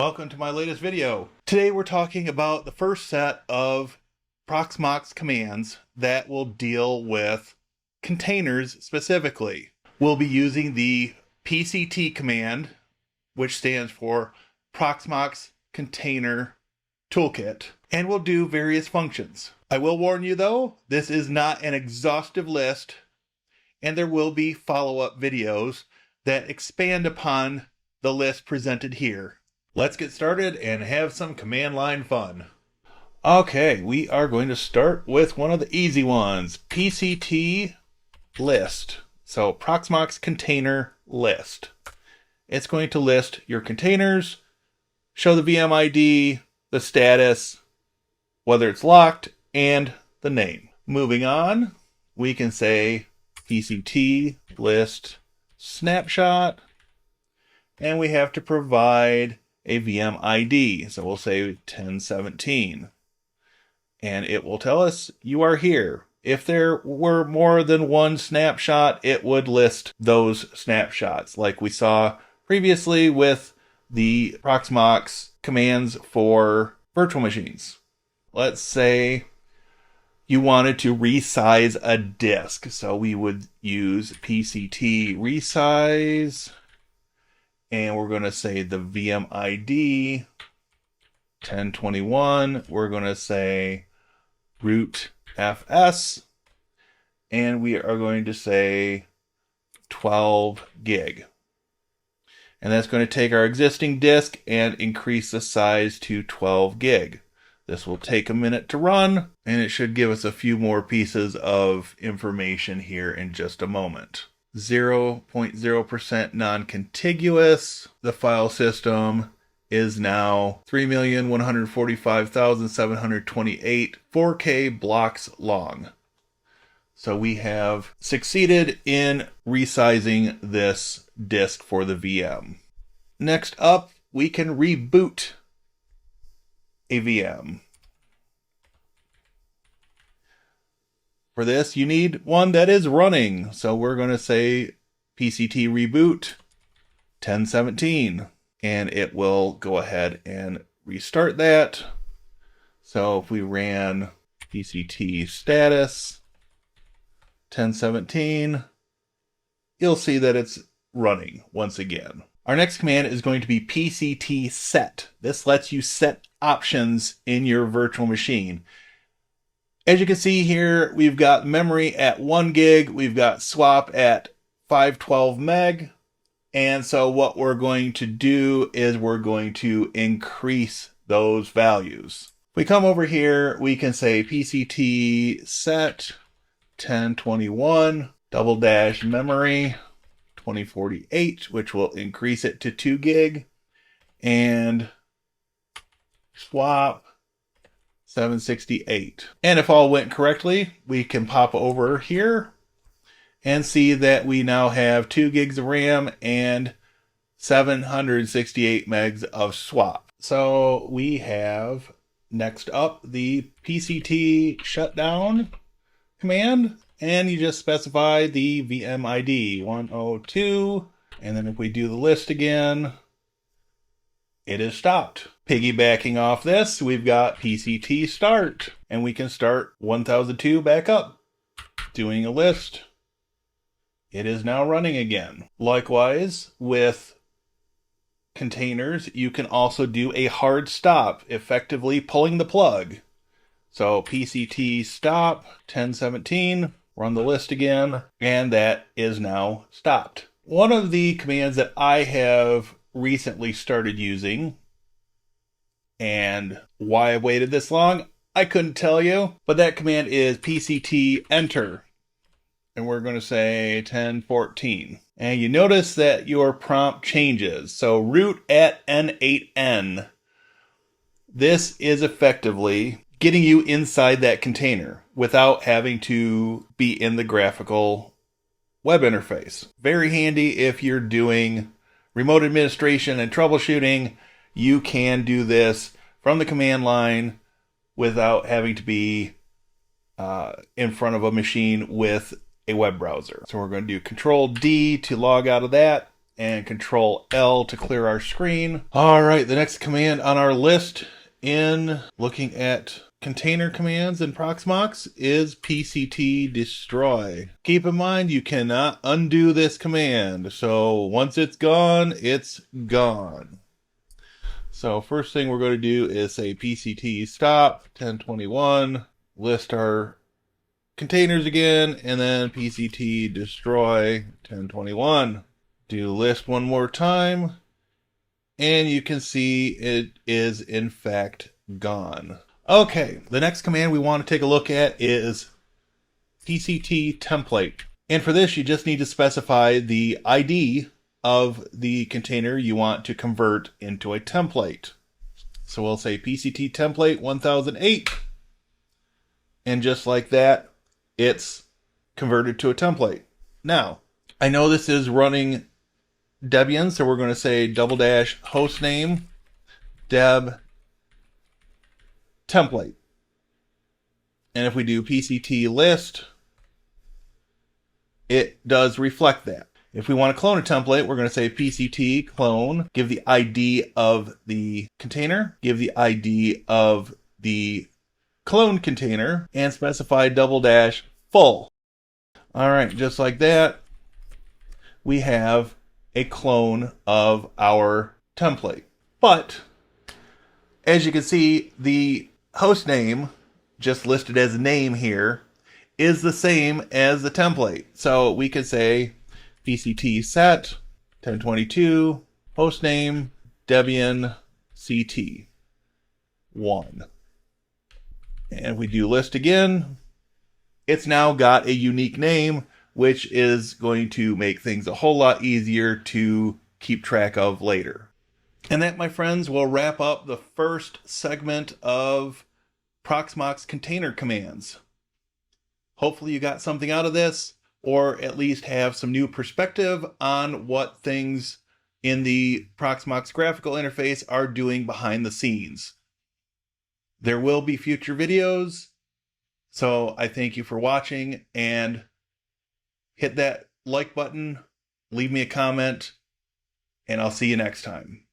Welcome to my latest video. Today we're talking about the first set of Proxmox commands that will deal with containers specifically. We'll be using the PCT command, which stands for Proxmox Container Toolkit, and we'll do various functions. I will warn you though, this is not an exhaustive list, and there will be follow-up videos that expand upon the list presented here. Let's get started and have some command line fun. Okay, we are going to start with one of the easy ones, PCT list. So Proxmox container list. It's going to list your containers, show the VM ID, the status, whether it's locked, and the name. Moving on, we can say PCT list snapshot, and we have to provide a VM ID. So we'll say 1017. And it will tell us you are here. If there were more than one snapshot, it would list those snapshots like we saw previously with the Proxmox commands for virtual machines. Let's say you wanted to resize a disk. So we would use PCT resize. And we're going to say the VM ID 1021. We're going to say root FS. And we are going to say 12 gig. And that's going to take our existing disk and increase the size to 12 gig. This will take a minute to run, and it should give us a few more pieces of information here in just a moment. 0.0% non-contiguous. The file system is now 3,145,728 4K blocks long. So we have succeeded in resizing this disk for the VM. Next up, we can reboot a VM. For this, you need one that is running. So we're going to say PCT reboot 1017. And it will go ahead and restart that. So if we ran PCT status 1017, you'll see that it's running once again. Our next command is going to be PCT set. This lets you set options in your virtual machine. As you can see here, we've got memory at 1 gig, we've got swap at 512 meg, and so what we're going to do is we're going to increase those values. If we come over here, we can say PCT set 1021 double dash memory 2048, which will increase it to 2 gig, and swap 768. And if all went correctly, we can pop over here and see that we now have 2 gigs of RAM and 768 megs of swap. So we have next up the PCT shutdown command, and you just specify the VM ID 102, and then if we do the list again, it is stopped. Piggybacking off this, we've got PCT start, and we can start 1002 back up. Doing a list, it is now running again. Likewise, with containers, you can also do a hard stop, effectively pulling the plug. So PCT stop 1017, run the list again, and that is now stopped. One of the commands that I have recently started using, and why I waited this long, I couldn't tell you, but that command is PCT enter, and we're going to say 1014. And you notice that your prompt changes. So root at N8N. This is effectively getting you inside that container without having to be in the graphical web interface. Very handy if you're doing remote administration and troubleshooting. You can do this from the command line without having to be in front of a machine with a web browser. So we're going to do Control D to log out of that, and Control L to clear our screen. All right, the next command on our list in looking at container commands in Proxmox is pct destroy. Keep in mind you cannot undo this command, so once it's gone, it's gone. So first thing we're going to do is say pct stop 1021, list our containers again, and then pct destroy 1021. Do list one more time, and you can see it is in fact gone. Okay, the next command we want to take a look at is pct template. And for this, you just need to specify the ID of the container you want to convert into a template. So we'll say pct template 1008, and just like that, it's converted to a template. Now, I know this is running Debian, so we're going to say -- hostname deb template. And if we do pct list, it does reflect that. If we want to clone a template, we're going to say pct clone, give the ID of the container, give the ID of the clone container, and specify -- full. All right, just like that, we have a clone of our template. But as you can see, the host name, just listed as a name here, is the same as the template. So we could say pct set 1022 hostname Debian CT 1. And if we do list again, it's now got a unique name, which is going to make things a whole lot easier to keep track of later. And that, my friends, will wrap up the first segment of Proxmox container commands. Hopefully you got something out of this, or at least have some new perspective on what things in the Proxmox graphical interface are doing behind the scenes. There will be future videos, so I thank you for watching, and hit that like button, leave me a comment, and I'll see you next time.